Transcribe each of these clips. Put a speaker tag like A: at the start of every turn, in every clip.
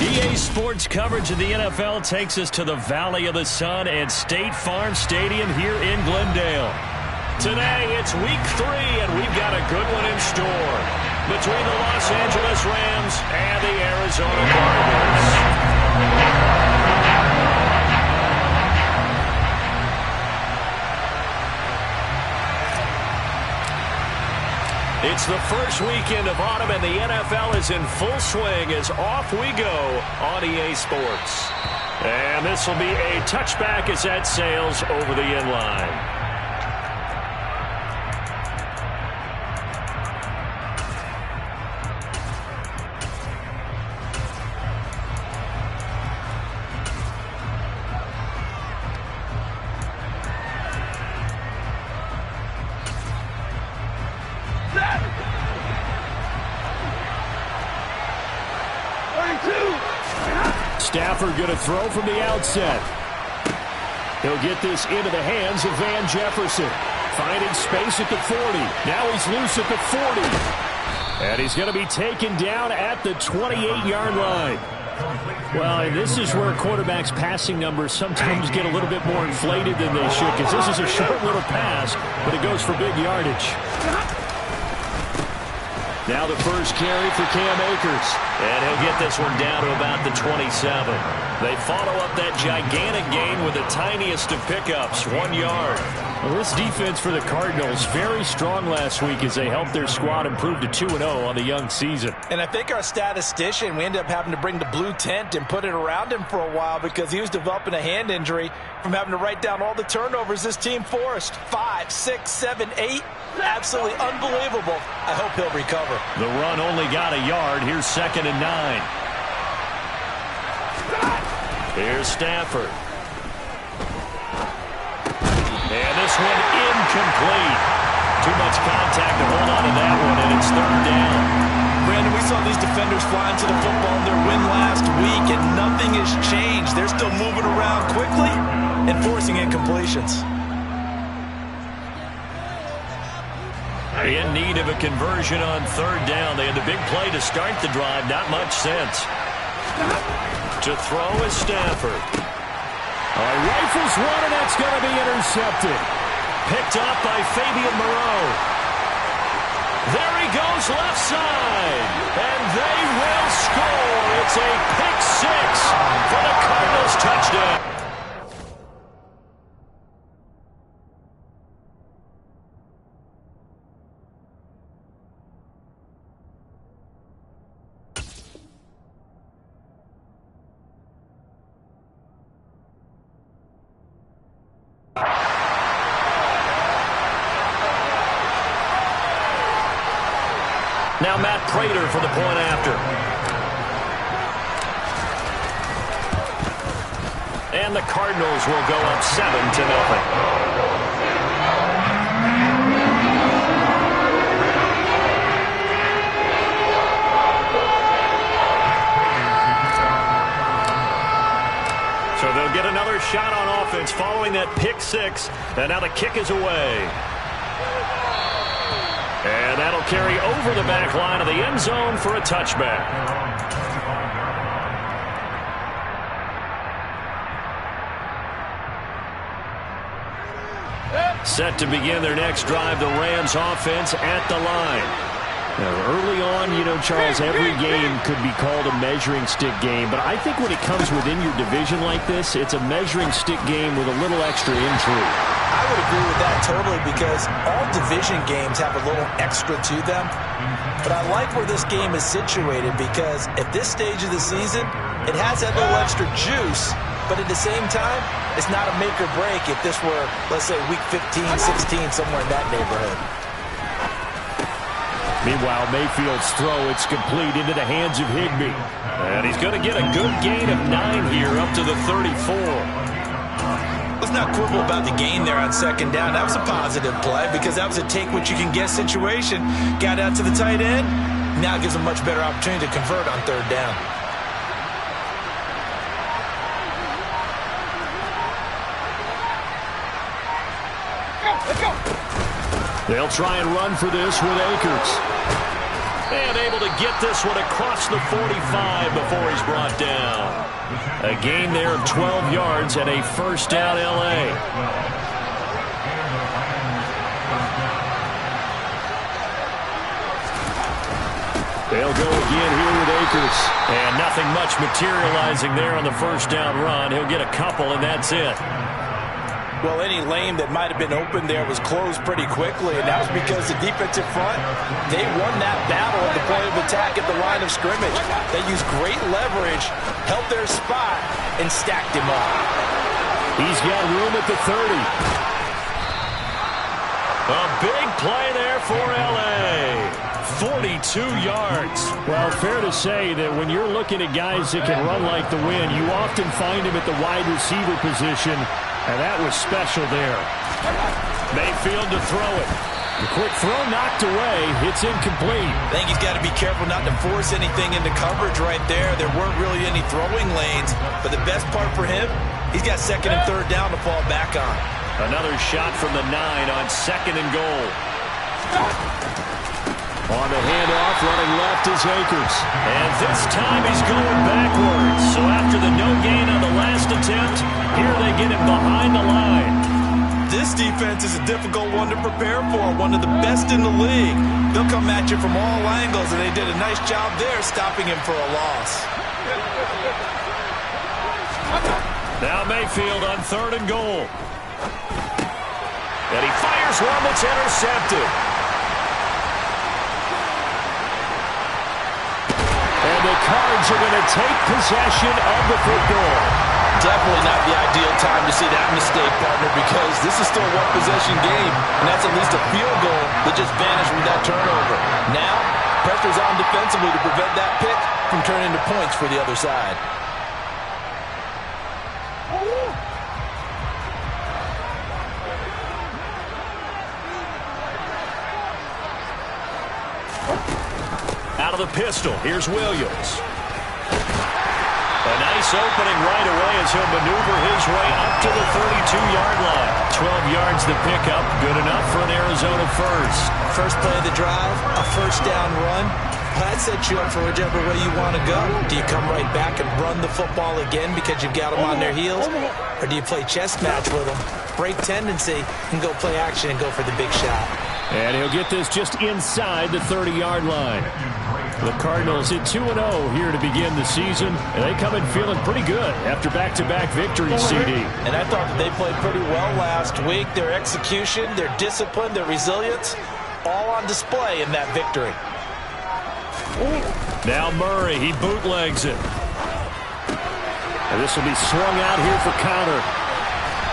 A: EA Sports coverage of the NFL takes us to the Valley of the Sun and State Farm Stadium here in Glendale. Today, it's Week 3, and we've got a good one in store between the Los Angeles Rams and the Arizona Cardinals. It's the first weekend of autumn, and the NFL is in full swing as off we go on EA Sports. And this will be a touchback as that sails over the inline. Stafford going to throw from the outset. He'll get this into the hands of Van Jefferson. Finding space at the 40. Now he's loose at the 40. And he's going to be taken down at the 28-yard line. Well, and this is where quarterbacks' passing numbers sometimes get a little bit more inflated than they should, because this is a short little pass, but it goes for big yardage. Now the first carry for Cam Akers. And he'll get this one down to about the 27. They follow up that gigantic gain with the tiniest of pickups, 1 yard. Well, this defense for the Cardinals, very strong last week as they helped their squad improve to 2-0 on the young season.
B: And I think our statistician, we ended up having to bring the blue tent and put it around him for a while because he was developing a hand injury from having to write down all the turnovers this team forced. 5, 6, 7, 8. Absolutely unbelievable. I hope he'll recover.
A: The run only got a yard. Here's 2nd and 9. Here's Stafford. And this one incomplete. Too much contact to hold on to that one, and it's 3rd down.
B: Brandon, we saw these defenders flying to the football in their win last week, and nothing has changed. They're still moving around quickly and forcing incompletions.
A: In need of a conversion on 3rd down. They had the big play to start the drive. Not much sense. To throw is Stafford. Rifles one, and that's going to be intercepted. Picked up by Fabian Moreau. There he goes left side. And they will score. It's a pick 6 for the Cardinals touchdown. Now Matt Prater for the point after. And the Cardinals will go up 7-0. So they'll get another shot on offense following that pick 6. And now the kick is away. And that'll carry over the back line of the end zone for a touchback. Set to begin their next drive, the Rams offense at the line. Now, early on, you know, Charles, every game could be called a measuring stick game. But I think when it comes within your division like this, it's a measuring stick game with a little extra intrigue.
B: I would agree with that totally because all division games have a little extra to them. But I like where this game is situated because at this stage of the season, it has that little extra juice. But at the same time, it's not a make or break if this were, let's say, week 15, 16, somewhere in that neighborhood.
A: Meanwhile, Mayfield's throw, it's complete into the hands of Higbee. And he's going to get a good gain of 9 here up to the 34.
B: Let's not quibble about the gain there on 2nd down. That was a positive play because that was a take-what-you-can-get situation. Got out to the tight end. Now it gives a much better opportunity to convert on 3rd down.
A: They'll try and run for this with Akers. And able to get this one across the 45 before he's brought down. A gain there of 12 yards and a first down L.A. They'll go again here with Akers. And nothing much materializing there on the first down run. He'll get a couple, and that's it.
B: Well, any lane that might have been open there was closed pretty quickly, and that was because the defensive front, they won that battle at the point of attack at the line of scrimmage. They used great leverage, held their spot, and stacked him up.
A: He's got room at the 30. A big play there for L.A. 42 yards.
C: Well, fair to say that when you're looking at guys that can run like the wind, you often find him at the wide receiver position, and that was special there.
A: Mayfield to throw it.
C: The quick throw knocked away. It's incomplete.
B: I think he's got to be careful not to force anything into coverage right there. There weren't really any throwing lanes, but the best part for him, he's got second and third down to fall back on.
A: Another shot from the 9 on second and goal.
C: On the handoff, running left is Akers.
A: And this time he's going backwards. So after the no gain on the last attempt, here they get him behind the line.
B: This defense is a difficult one to prepare for, one of the best in the league. They'll come at you from all angles, and they did a nice job there stopping him for a loss.
A: Now Mayfield on third and goal. And he fires one that's intercepted.
C: And the Cards are going to take possession of the football.
B: Definitely not the ideal time to see that mistake, partner, because this is still a one-possession game, and that's at least a field goal that just vanished with that turnover. Now, pressure's on defensively to prevent that pick from turning into points for the other side.
A: Out of the pistol, here's Williams. A nice opening right away as he'll maneuver his way up to the 32-yard line. 12 yards to pick up, good enough for an Arizona first.
B: First play of the drive, a first down run. That sets you up for whichever way you want to go. Do you come right back and run the football again because you've got them on their heels? Or do you play chess match with them, break tendency, and go play action and go for the big shot?
C: And he'll get this just inside the 30-yard line. The Cardinals hit 2-0 here to begin the season, and they come in feeling pretty good after back-to-back victories, CD.
B: And I thought that they played pretty well last week. Their execution, their discipline, their resilience, all on display in that victory.
A: Now Murray, he bootlegs it.
C: And this will be swung out here for counter.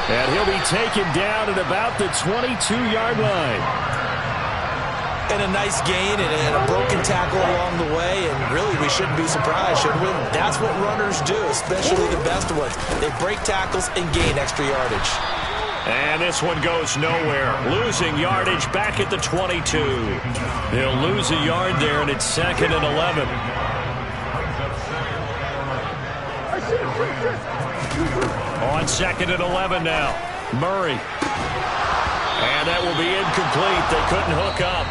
C: And he'll be taken down at about the 22-yard line.
B: And a nice gain and a broken tackle along the way, and really we shouldn't be surprised, should we? That's what runners do, especially the best ones. They break tackles and gain extra yardage.
A: And this one goes nowhere. Losing yardage back at the 22. They'll lose a yard there, and it's second and 11. On second and 11 now. Murray. And that will be incomplete. They couldn't hook up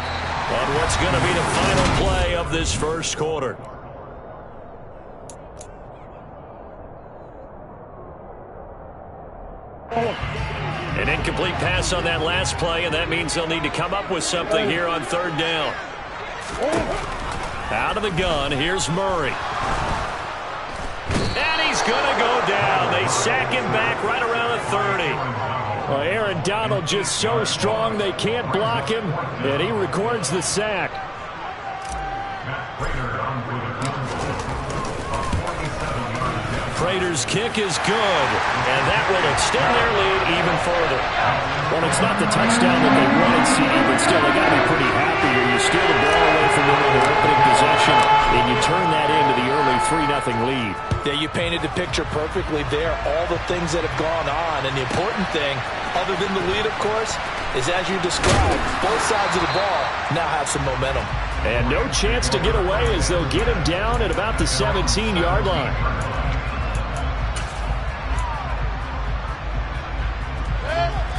A: on what's going to be the final play of this first quarter. An incomplete pass on that last play, and that means they'll need to come up with something here on third down. Out of the gun, here's Murray. And he's going to go down. They sack him back right around the 30.
C: Well, Aaron Donald just so strong they can't block him, and he records the sack.
A: Prater's kick is good, and that will extend their lead even further.
C: Well, it's not the touchdown that they wanted, CD, but still, they got to be pretty happy here. You steal the ball away from them on their opening possession, and you turn that into the early 3-0 lead.
B: Yeah, you painted the picture perfectly there, all the things that have gone on, and the important thing, other than the lead, of course, is as you described, both sides of the ball now have some momentum.
C: And no chance to get away as they'll get him down at about the 17-yard line.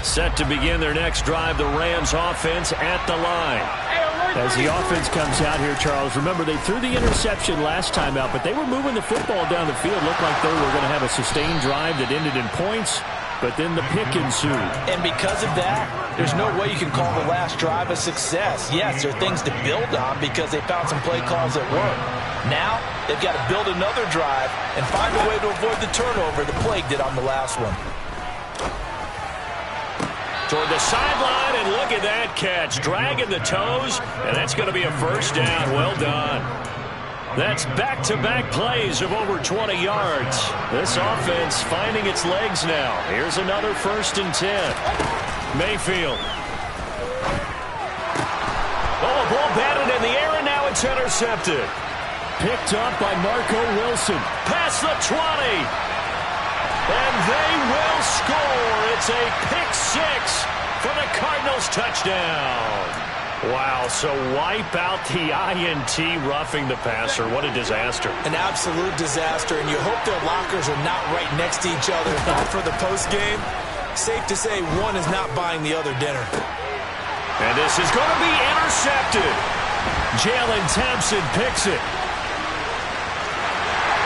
A: Set to begin their next drive, the Rams offense at the line.
C: As the offense comes out here, Charles, remember they threw the interception last time out, but they were moving the football down the field. Looked like they were going to have a sustained drive that ended in points, but then the pick ensued.
B: And because of that, there's no way you can call the last drive a success. Yes, there are things to build on because they found some play calls that work. Now, they've got to build another drive and find a way to avoid the turnover the Plague did on the last one.
A: Toward the sideline, and look at that catch. Dragging the toes, and that's going to be a first down. Well done. That's back-to-back plays of over 20 yards. This offense finding its legs now. Here's another 1st and 10. Mayfield. Oh, a ball batted in the air, and now it's intercepted.
C: Picked up by Marco Wilson.
A: Past the 20. And they will score. It's a pick 6 for the Cardinals touchdown. Wow, so wipe out the INT roughing the passer. What a disaster.
B: An absolute disaster, and you hope their lockers are not right next to each other for the postgame. Safe to say one is not buying the other dinner.
A: And this is going to be intercepted. Jalen Thompson picks it.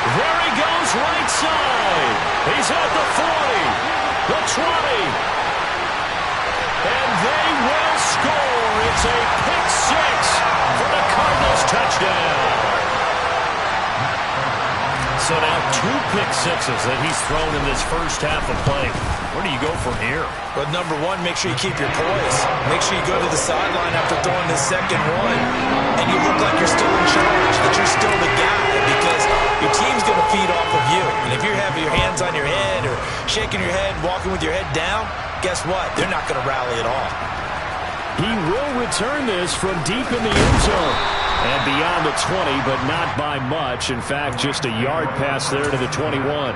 A: There he goes, right side. He's at the 40, the 20. And they will score. It's a pick 6 for the Cardinals touchdown. So now 2 pick sixes that he's thrown in this first half of play. Where do you go from here?
B: Well, number one, make sure you keep your poise. Make sure you go to the sideline after throwing this second one, and you look like you're still in charge, that you're still the guy, because your team's going to feed off of you. And if you're having your hands on your head or shaking your head, walking with your head down, guess what? They're not going to rally at all.
C: He will return this from deep in the end zone. And beyond the 20, but not by much. In fact, just a yard pass there to the 21.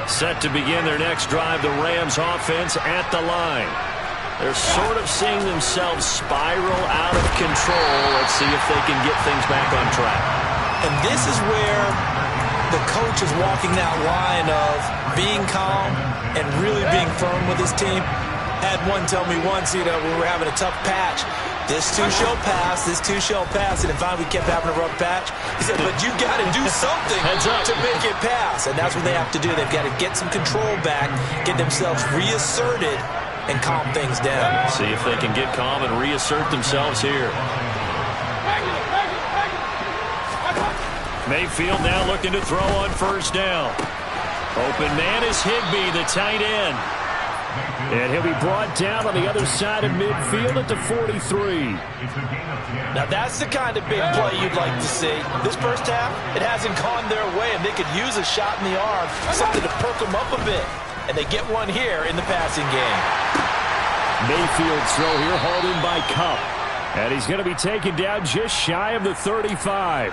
A: Set to begin their next drive, the Rams offense at the line. They're sort of seeing themselves spiral out of control. Let's see if they can get things back on track.
B: And this is where the coach is walking that line of being calm and really being firm with his team. Had one tell me once, when we were having a tough patch, this too shall pass, this too shall pass. And finally we kept having a rough patch. He said, but you got to do something to make it pass. And that's what they have to do. They've got to get some control back, get themselves reasserted, and calm things down.
A: See if they can get calm and reassert themselves here. Mayfield now looking to throw on first down. Open man is Higbee, the tight end.
C: And he'll be brought down on the other side of midfield at the 43.
B: Now that's the kind of big play you'd like to see. This first half, it hasn't gone their way, and they could use a shot in the arm, something to perk them up a bit. And they get one here in the passing game.
C: Mayfield's throw here hauled in by Cup. And he's going to be taken down just shy of the 35.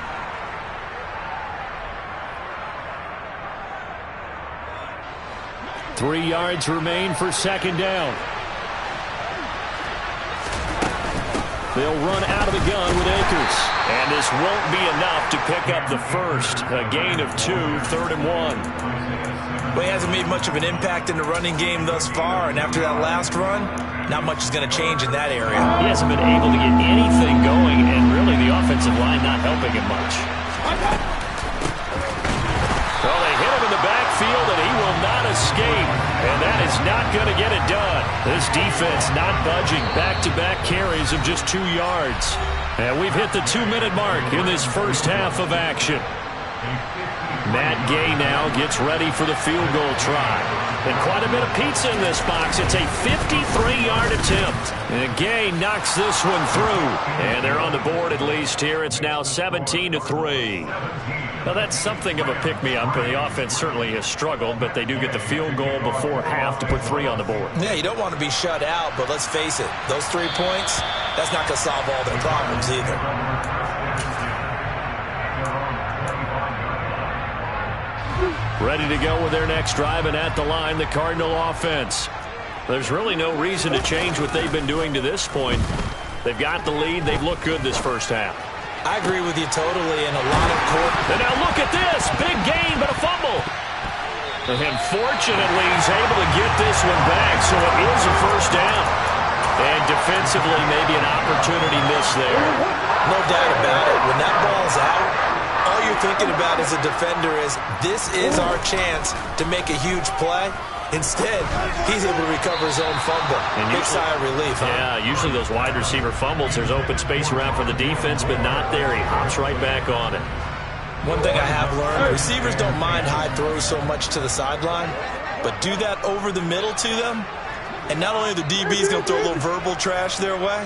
C: Three yards remain for second down. They'll run out of the gun with Akers.
A: And this won't be enough to pick up the first. A gain of 2, 3rd and 1.
B: Well, he hasn't made much of an impact in the running game thus far, and after that last run, not much is going to change in that area.
A: He hasn't been able to get anything going, and really the offensive line not helping him much. Well, they hit him in the backfield, and he will not escape. And that is not going to get it done. This defense not budging. Back-to-back carries of just 2 yards. And we've hit the 2-minute mark in this first half of action. Matt Gay now gets ready for the field goal try. And quite a bit of pizza in this box. It's a 53-yard attempt. And Gay knocks this one through. And they're on the board at least here. It's now 17-3. Now, that's something of a pick-me-up, and the offense certainly has struggled, but they do get the field goal before half to put 3 on the board.
B: Yeah, you don't want to be shut out, but let's face it, those 3 points, that's not going to solve all their problems either.
A: Ready to go with their next drive, and at the line, the Cardinal offense. There's really no reason to change what they've been doing to this point. They've got the lead. They've looked good this first half.
B: I agree with you totally, and a lot of court.
A: And now look at this. Big gain, but a fumble. And fortunately, he's able to get this one back, so it is a first down. And defensively, maybe an opportunity miss there.
B: No doubt about it. When that ball's out, all you're thinking about as a defender is, this is our chance to make a huge play. Instead, he's able to recover his own fumble. Big sigh of relief, huh?
A: Yeah, usually those wide receiver fumbles, there's open space around for the defense, but not there. He hops right back on it.
B: One thing I have learned, receivers don't mind high throws so much to the sideline, but do that over the middle to them, and not only are the DBs going to throw a little verbal trash their way,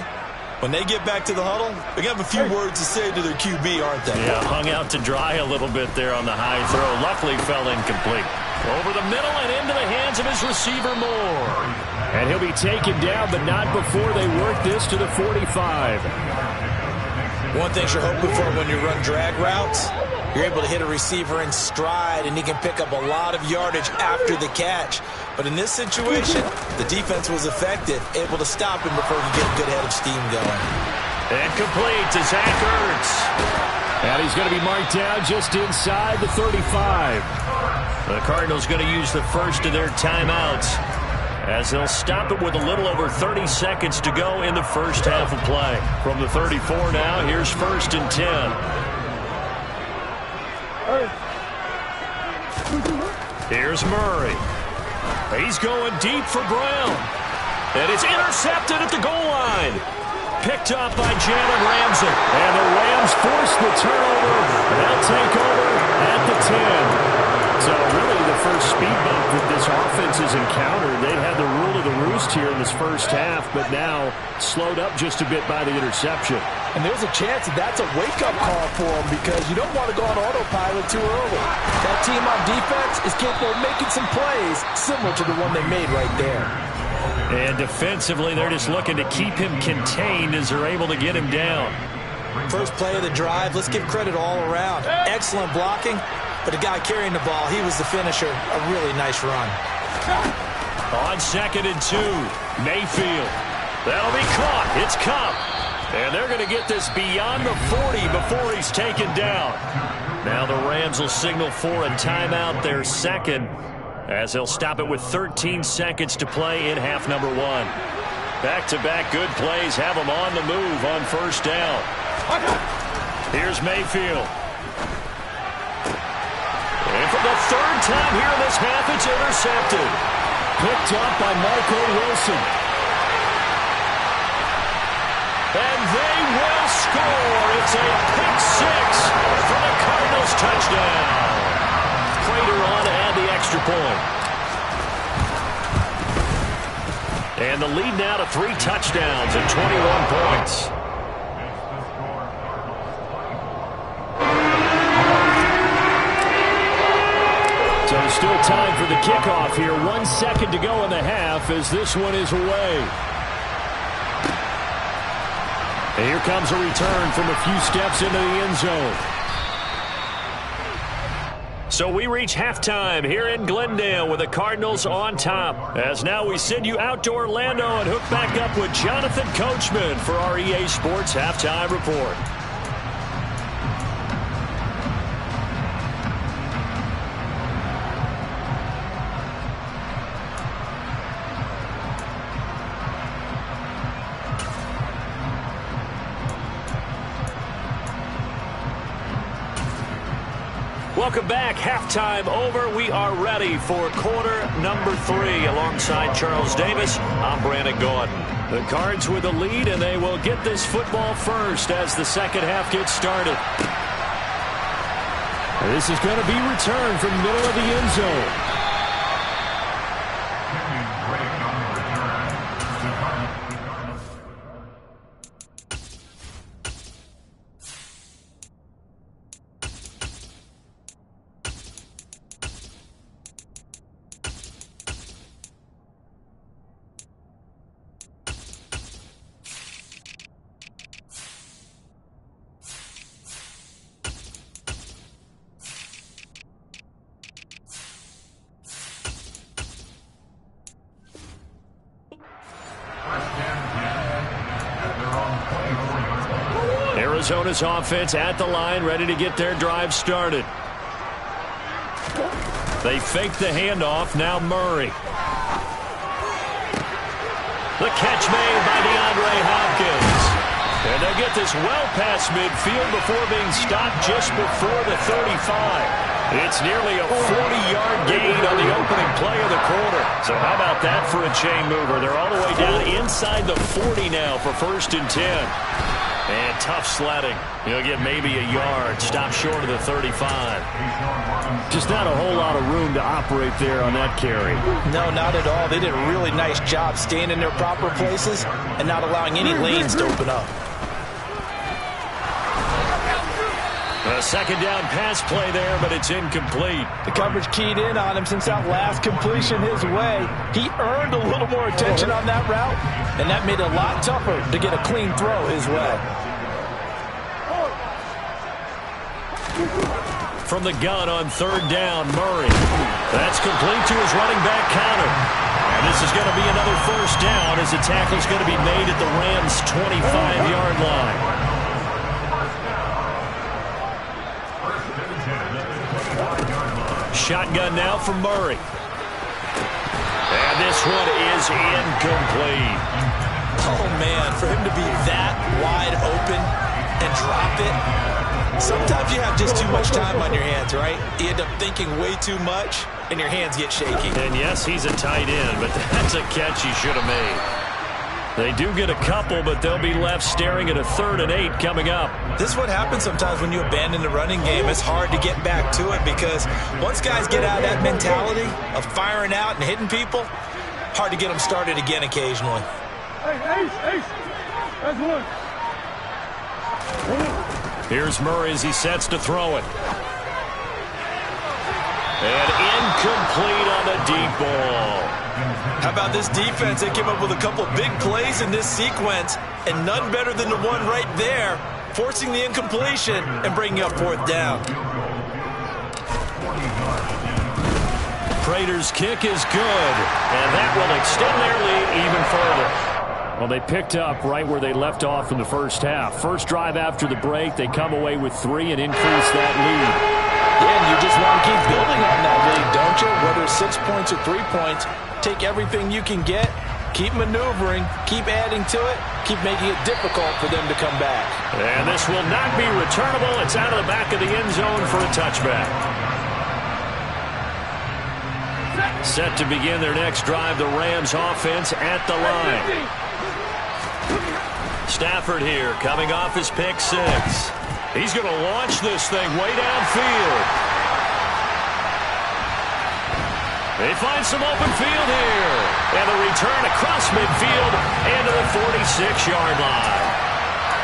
B: when they get back to the huddle, they're going to have a few words to say to their QB, aren't they?
A: Yeah, hung out to dry a little bit there on the high throw. Luckily fell incomplete. Over the middle and into the hands of his receiver, Moore.
C: And he'll be taken down, but not before they work this to the 45.
B: One thing you're hoping for when you run drag routes, you're able to hit a receiver in stride, and he can pick up a lot of yardage after the catch. But in this situation, the defense was effective, able to stop him before he could get a good head of steam going.
A: And complete to Zach Ertz.
C: And he's going to be marked down just inside the 35.
A: The Cardinals going to use the first of their timeouts as they'll stop it with a little over 30 seconds to go in the first half of play. From the 34 now, here's 1st and 10. Here's Murray. He's going deep for Brown. And it's intercepted at the goal line. Picked up by Jalen Ramsey.
C: And the Rams force the turnover. They'll take over at the 10. So really the first speed bump that this offense has encountered. They've had the rule of the roost here in this first half, but now slowed up just a bit by the interception.
B: And there's a chance that that's a wake-up call for them, because you don't want to go on autopilot too early. That team on defense is capable of making some plays similar to the one they made right there.
A: And defensively, they're just looking to keep him contained as they're able to get him down.
B: First play of the drive, let's give credit all around. Excellent blocking, but the guy carrying the ball, he was the finisher. A really nice run.
A: On 2nd and 2, Mayfield. That'll be caught. It's Cup. And they're going to get this beyond the 40 before he's taken down. Now the Rams will signal for a timeout, their second, as they'll stop it with 13 seconds to play in half number 1. Back-to-back good plays have them on the move on first down. Here's Mayfield. And for the 3rd time here in this half, it's intercepted.
C: Picked up by Marco Wilson.
A: And they will score. It's a pick 6 for the Cardinals touchdown. Prater on to add the extra point. And the lead now to 3 touchdowns and 21 points.
C: So still time for the kickoff here. 1 second to go in the half as this one is away. And here comes a return from a few steps into the end zone.
A: So we reach halftime here in Glendale with the Cardinals on top. As now we send you out to Orlando and hook back up with Jonathan Coachman for our EA Sports Halftime Report. Welcome back. Halftime over. We are ready for quarter number 3. Alongside Charles Davis, I'm Brandon Gordon. The Cards with the lead, and they will get this football first as the second half gets started.
C: This is going to be returned from the middle of the end zone.
A: Arizona's offense at the line, ready to get their drive started. They fake the handoff. Now Murray. The catch made by DeAndre Hopkins. And they get this well past midfield before being stopped just before the 35. It's nearly a 40-yard gain on the opening play of the quarter. So how about that for a chain mover? They're all the way down inside the 40 now for 1st and 10. And tough sledding. He'll get maybe a yard. Stop short of the 35.
C: Just not a whole lot of room to operate there on that carry.
B: No, not at all. They did a really nice job staying in their proper places and not allowing any lanes to open up.
A: A 2nd down pass play there, but it's incomplete.
B: The coverage keyed in on him since that last completion his way. He earned a little more attention on that route, and that made it a lot tougher to get a clean throw his way.
A: From the gun on 3rd down, Murray. That's complete to his running back counter. And this is going to be another 1st down as the tackle's going to be made at the Rams' 25-yard line. Shotgun now from Murray. And this one is incomplete.
B: Oh, man, for him to be that wide open and drop it. Sometimes you have just too much time on your hands, right? You end up thinking way too much, and your hands get shaky.
A: And, yes, he's a tight end, but that's a catch he should have made. They do get a couple, but they'll be left staring at a 3rd and 8 coming up.
B: This is what happens sometimes when you abandon the running game. It's hard to get back to it because once guys get out of that mentality of firing out and hitting people, hard to get them started again occasionally.
D: Ace. That's one.
A: Here's Murray as he sets to throw it. And incomplete on the deep ball.
B: How about this defense? They came up with a couple big plays in this sequence, and none better than the one right there, forcing the incompletion and bringing up 4th down.
A: Prater's kick is good, and that will extend their lead even further.
C: Well, they picked up right where they left off in the 1st half. First drive after the break, they come away with 3 and increase that lead.
B: Yeah, and you just want to keep building on that lead, don't you? Whether it's 6 points or 3 points, take everything you can get, keep maneuvering, keep adding to it, keep making it difficult for them to come back.
A: And this will not be returnable. It's out of the back of the end zone for a touchback. Set to begin their next drive, the Rams offense at the line. Stafford here, coming off his pick 6. He's going to launch this thing way downfield. They find some open field here. And the return across midfield into the 46-yard line.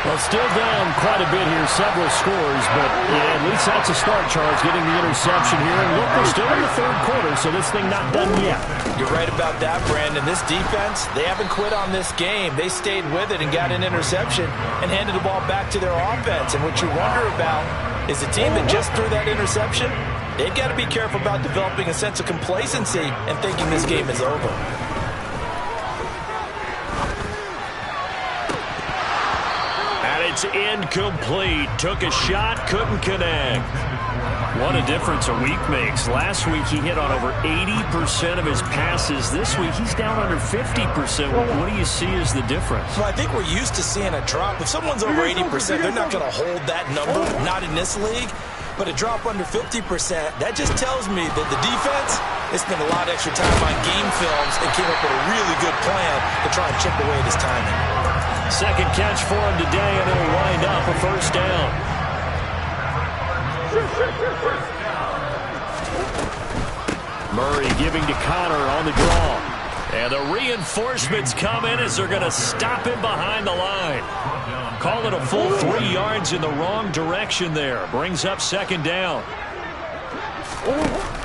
C: Well, still down quite a bit here, several scores, but yeah, at least that's a start, Charles, getting the interception here. And look, we're still in the 3rd quarter, so this thing not done yet.
B: You're right about that, Brandon. This defense, they haven't quit on this game. They stayed with it and got an interception and handed the ball back to their offense. And what you wonder about is the team that just threw that interception, they've got to be careful about developing a sense of complacency and thinking this game is over.
A: It's incomplete. Took a shot, couldn't connect. What a difference a week makes. Last week he hit on over 80% of his passes. This week he's down under 50%. What do you see as the difference?
B: Well, I think we're used to seeing a drop. If someone's over 80%, they're not going to hold that number, not in this league. But a drop under 50%, that just tells me that the defense, they spent a lot of extra time on game films and came up with a really good plan to try and chip away at his timing.
A: 2nd catch for him today, and it'll wind up a 1st down. Murray giving to Connor on the draw. And the reinforcements come in as they're going to stop him behind the line. Call it a full 3 yards in the wrong direction there. Brings up 2nd down.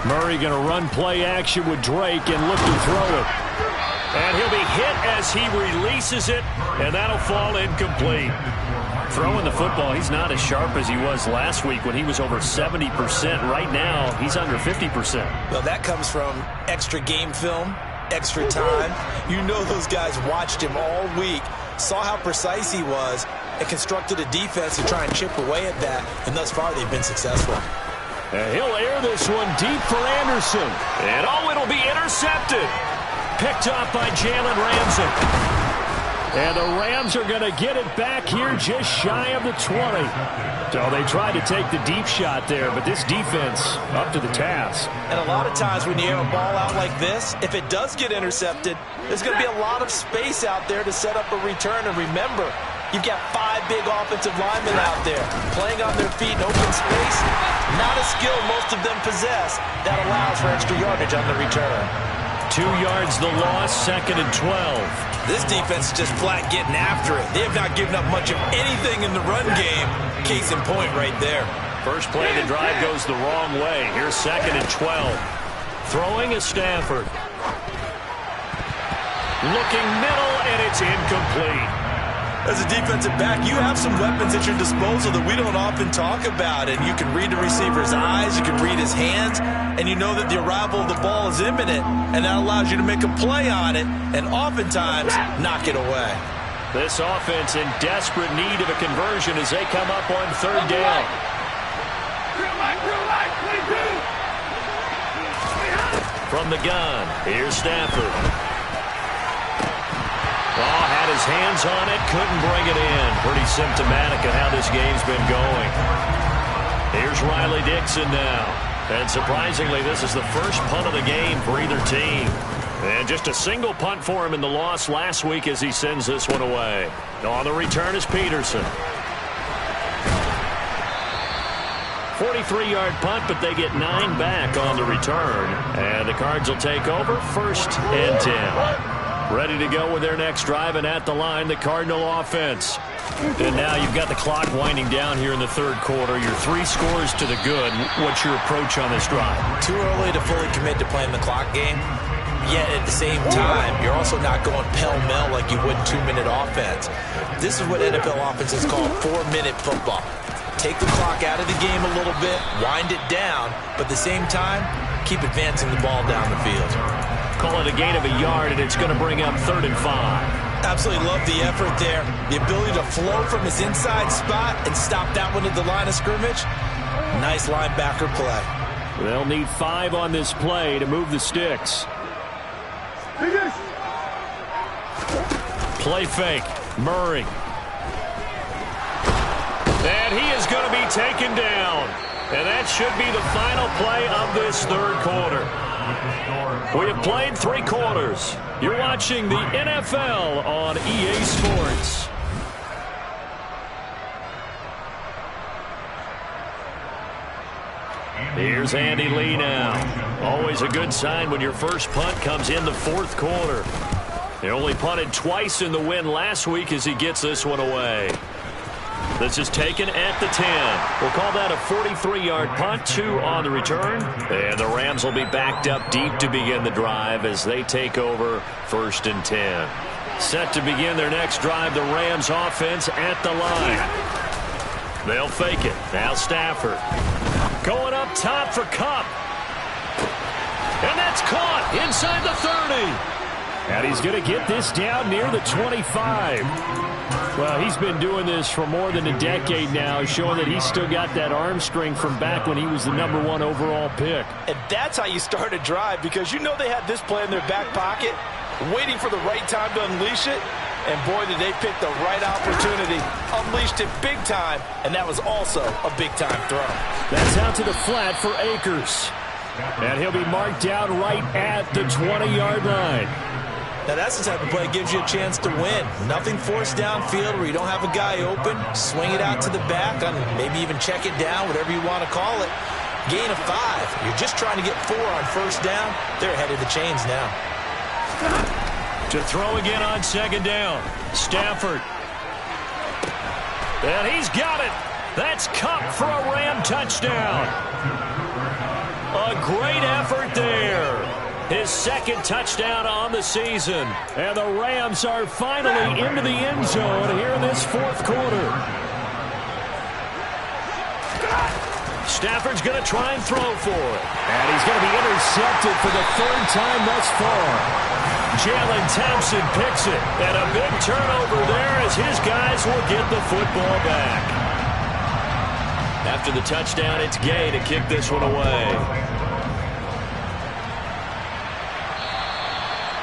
C: Murray going to run play action with Drake and look to throw it.
A: And he'll be hit as he releases it, and that'll fall incomplete. Throwing the football, he's not as sharp as he was last week when he was over 70%. Right now, he's under 50%.
B: Well, that comes from extra game film, extra time. You know those guys watched him all week, saw how precise he was, and constructed a defense to try and chip away at that, and thus far they've been successful.
C: And he'll air this one deep for Anderson.
A: And it'll be intercepted. Picked off by Jalen Ramsey.
C: And the Rams are going to get it back here just shy of the 20. So they tried to take the deep shot there, but this defense up to the task.
B: And a lot of times when you air a ball out like this, if it does get intercepted, there's going to be a lot of space out there to set up a return. And remember, you've got 5 big offensive linemen out there playing on their feet in open space. Not a skill most of them possess that allows for extra yardage on the return.
A: 2 yards the loss, 2nd and 12.
B: This defense is just flat getting after it. They have not given up much of anything in the run game. Case in point right there.
A: First play of the drive goes the wrong way. Here's 2nd and 12. Throwing is Stafford. Looking middle, and it's incomplete.
B: As a defensive back, you have some weapons at your disposal that we don't often talk about. And you can read the receiver's eyes, you can read his hands, and you know that the arrival of the ball is imminent. And that allows you to make a play on it and oftentimes knock it away.
A: This offense in desperate need of a conversion as they come up on 3rd down. From the gun, here's Stafford. Oh, had his hands on it, couldn't bring it in. Pretty symptomatic of how this game's been going. Here's Riley Dixon now. And surprisingly, this is the first punt of the game for either team. And just a single punt for him in the loss last week as he sends this one away. On the return is Peterson. 43-yard punt, but they get 9 back on the return. And the Cards will take over 1st and 10. Ready to go with their next drive, and at the line, the Cardinal offense. And now you've got the clock winding down here in the 3rd quarter. Your 3 scores to the good. What's your approach on this drive?
B: Too early to fully commit to playing the clock game. Yet at the same time, you're also not going pell-mell like you would 2-minute offense. This is what NFL offenses call 4-minute football. Take the clock out of the game a little bit, wind it down, but at the same time, keep advancing the ball down the field.
A: Call it a gain of a yard, and it's going to bring up 3rd and 5.
B: Absolutely love the effort there. The ability to flow from his inside spot and stop that one at the line of scrimmage. Nice linebacker play.
C: They'll need 5 on this play to move the sticks.
A: Play fake. Murray. And he is going to be taken down. And that should be the final play of this 3rd quarter. We have played 3 quarters. You're watching the NFL on EA Sports. Here's Andy Lee now. Always a good sign when your first punt comes in the 4th quarter. He only punted twice in the win last week as he gets this one away. This is taken at the 10. We'll call that a 43-yard punt, 2 on the return. And the Rams will be backed up deep to begin the drive as they take over 1st and 10. Set to begin their next drive, the Rams offense at the line. They'll fake it. Now Stafford. Going up top for Kupp. And that's caught inside the 30.
C: And he's going to get this down near the 25. Well, he's been doing this for more than a decade now, showing that he's still got that arm strength from back when he was the #1 overall pick.
B: And that's how you start a drive, because you know they had this play in their back pocket, waiting for the right time to unleash it. And boy, did they pick the right opportunity. Unleashed it big time, and that was also a big-time throw.
C: That's out to the flat for Akers. And he'll be marked down right at the 20-yard line.
B: Now, that's the type of play that gives you a chance to win. Nothing forced downfield where you don't have a guy open. Swing it out to the back, maybe even check it down, whatever you want to call it. Gain of 5. You're just trying to get 4 on 1st down. They're ahead of the chains now.
A: To throw again on 2nd down. Stafford. And he's got it. That's Kupp for a Ram touchdown. A great effort there. His 2nd touchdown on the season.
C: And the Rams are finally into the end zone here in this 4th quarter.
A: Stafford's going to try and throw for it.
C: And he's going to be intercepted for the 3rd time thus far.
A: Jalen Thompson picks it. And a big turnover there as his guys will get the football back.
B: That
A: After the touchdown, it's Gay to kick this one away.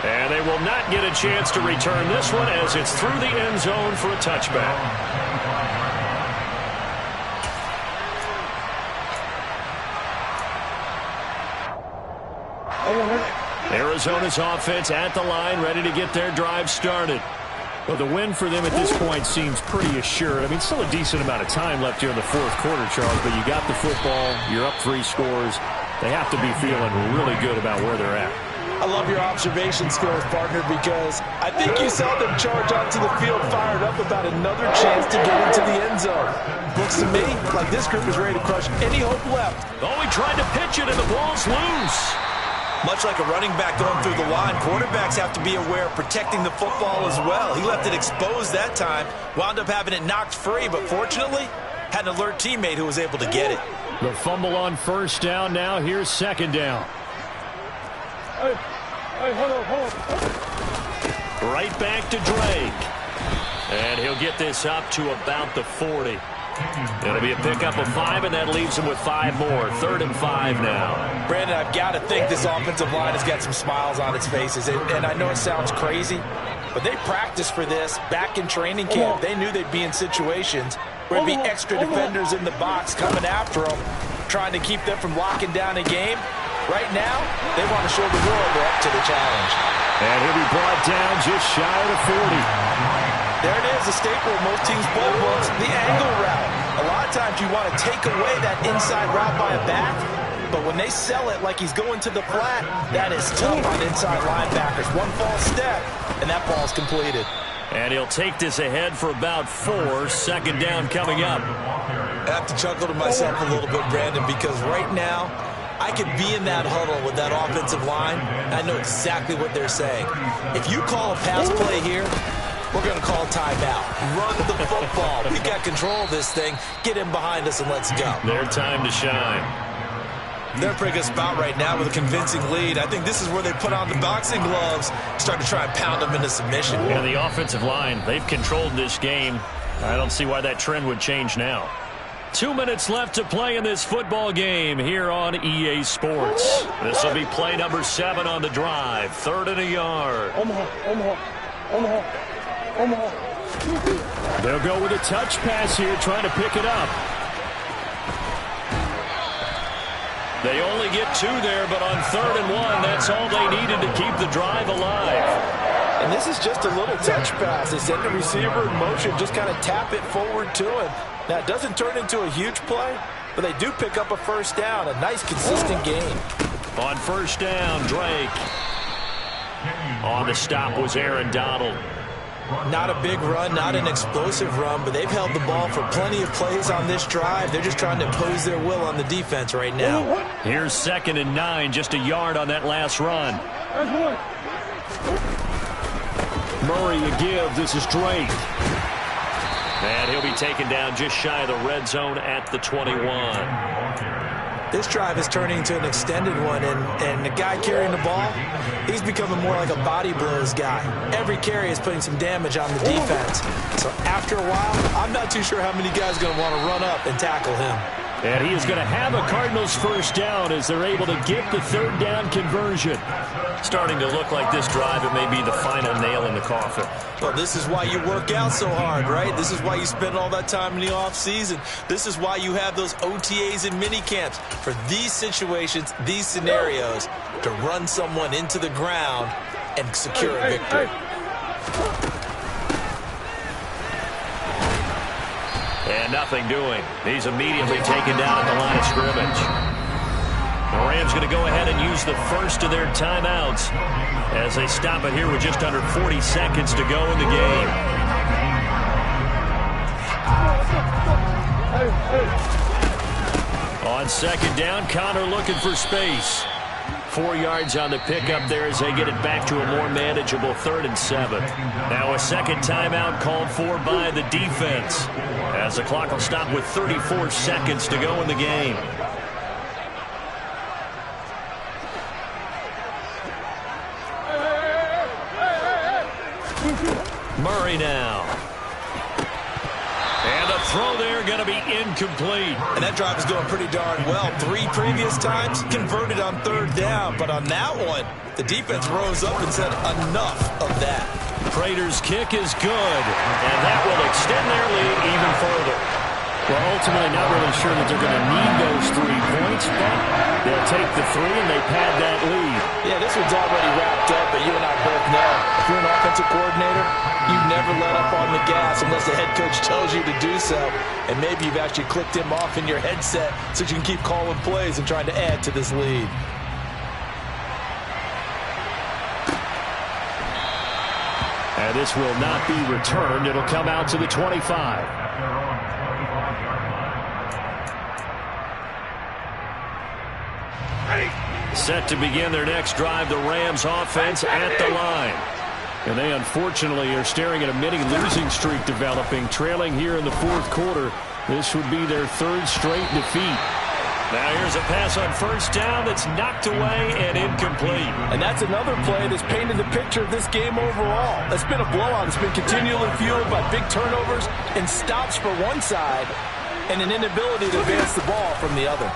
A: And they will not get a chance to return this one as it's through the end zone for a touchback. Arizona's offense at the line, ready to get their drive started.
C: Well, the win for them at this point seems pretty assured. I mean, still a decent amount of time left here in the fourth quarter, Charles, but you got the football, you're up 3 scores. They have to be feeling really good about where they're at.
B: I love your observation skills, partner, because I think you saw them charge onto the field fired up about another chance to get into the end zone. Looks to me like this group is ready to crush any hope left.
A: Oh, he tried to pitch it, and the ball's loose.
B: Much like a running back going through the line, quarterbacks have to be aware of protecting the football as well. He left it exposed that time, wound up having it knocked free, but fortunately, had an alert teammate who was able to get it.
C: The fumble on first down now. Here's second down.
D: Hey, hold on.
A: Right back to Drake. And he'll get this up to about the 40. It'll be a pickup of 5, and that leaves him with 5 more. 3rd and 5 now.
B: Brandon, I've got to think this offensive line has got some smiles on its faces. And I know it sounds crazy, but they practiced for this back in training camp. They knew they'd be in situations where there'd be extra defenders in the box coming after them, trying to keep them from locking down a game. Right now, they want to show the world they're up to the challenge.
C: And he'll be brought down just shy of the 40.
B: There it is, a staple of most teams' playbooks, the angle route. A lot of times you want to take away that inside route by a back, but when they sell it like he's going to the flat, that is tough on inside linebackers. One false step, and that ball's completed.
A: And he'll take this ahead for about 4. Second down coming up.
B: I have to chuckle to myself a little bit, Brandon, because right now, I could be in that huddle with that offensive line. I know exactly what they're saying. If you call a pass play here, we're going to call timeout. Run the football. We got control of this thing. Get in behind us and let's go.
A: Their time to shine.
B: They're in a pretty good spot right now with a convincing lead. I think this is where they put on the boxing gloves, start to try and pound them into submission.
A: And the offensive line, they've controlled this game. I don't see why that trend would change now. 2 minutes left to play in this football game here on EA Sports. This will be play number 7 on the drive. 3rd and a yard.
C: They'll go with a touch pass here, trying to pick it up.
A: They only get 2 there, but on 3rd and 1, that's all they needed to keep the drive alive.
B: And this is just a little touch pass. They send the receiver in motion, just kind of tap it forward to him. Now, it doesn't turn into a huge play, but they do pick up a first down. A nice, consistent game.
A: On first down, Drake. On the stop was Aaron Donald.
B: Not a big run, not an explosive run, but they've held the ball for plenty of plays on this drive. They're just trying to impose their will on the defense right now.
A: Here's 2nd and 9, just a yard on that last run.
C: Murray a give. This is Drake.
A: And he'll be taken down just shy of the red zone at the 21.
B: This drive is turning into an extended one, and the guy carrying the ball, he's becoming more like a body blows guy. Every carry is putting some damage on the defense. So after a while, I'm not too sure how many guys are going to want to run up and tackle him.
C: And he is going to have a Cardinals first down as they're able to get the 3rd down conversion.
A: Starting to look like this drive, it may be the final nail in the coffin.
B: Well, this is why you work out so hard, right? This is why you spend all that time in the offseason. This is why you have those OTAs and mini camps for these situations, these scenarios, to run someone into the ground and secure a victory.
A: And nothing doing. He's immediately taken down at the line of scrimmage. The Rams going to go ahead and use the first of their timeouts as they stop it here with just under 40 seconds to go in the game. On 2nd down, Connor looking for space. 4 yards on the pickup there as they get it back to a more manageable 3rd and 7. Now a 2nd timeout called for by the defense as the clock will stop with 34 seconds to go in the game. Murray now. And a throw there going to be incomplete.
B: And that drive is going pretty darn well. 3 previous times converted on 3rd down. But on that one, the defense rose up and said enough of that.
A: Prater's kick is good, and that will extend their lead even further.
C: Well, ultimately, not really sure that they're going to need those 3 points, but they'll take the 3 and they pad that lead.
B: Yeah, this one's already wrapped up, but you and I both know if you're an offensive coordinator, you never let up on the gas unless the head coach tells you to do so. And maybe you've actually clicked him off in your headset so you can keep calling plays and trying to add to this lead.
C: And this will not be returned. It'll come out to the 25.
A: Set to begin their next drive, the Rams offense at the line.
C: And they unfortunately are staring at a mini losing streak developing, trailing here in the 4th quarter. This would be their 3rd straight defeat.
A: Now here's a pass on 1st down that's knocked away and incomplete.
B: And that's another play that's painted the picture of this game overall. It's been a blowout. It's been continually fueled by big turnovers and stops for one side and an inability to advance the ball from the other.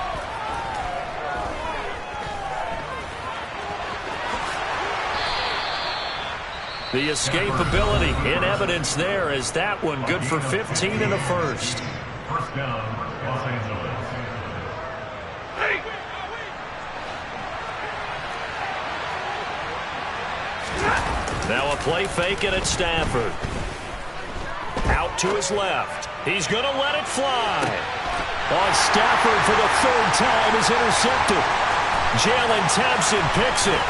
A: The escapability in evidence there as that one good for 15 and a first.
E: First down, Los Angeles.
A: Now a play fake and it's Stafford. Out to his left. He's going to let it fly. Stafford for the 3rd time is intercepted. Jalen Thompson picks it.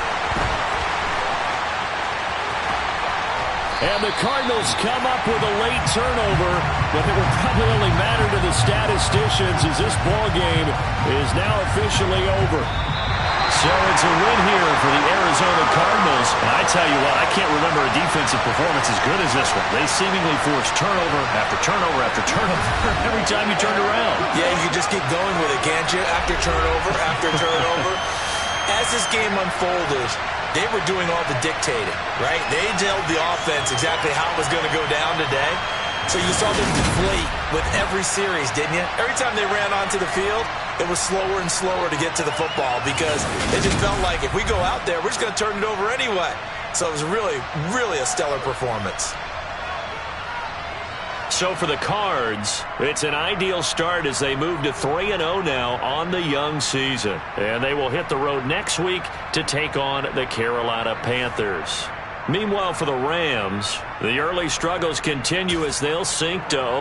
C: And the Cardinals come up with a late turnover, but it will probably only matter to the statisticians as this ball game is now officially over.
A: So it's a win here for the Arizona Cardinals. And I tell you what, I can't remember a defensive performance as good as this one. They seemingly forced turnover after turnover after turnover every time you turned around.
B: Yeah, you can just keep going with it, can't you? After turnover. As this game unfolded, they were doing all the dictating, right? They told the offense exactly how it was going to go down today. So you saw them deflate with every series, didn't you? Every time they ran onto the field, it was slower and slower to get to the football because it just felt like if we go out there, we're just going to turn it over anyway. So it was really, really a stellar performance.
A: So for the Cards, it's an ideal start as they move to 3-0 now on the young season. And they will hit the road next week to take on the Carolina Panthers. Meanwhile, for the Rams, the early struggles continue as they'll sink to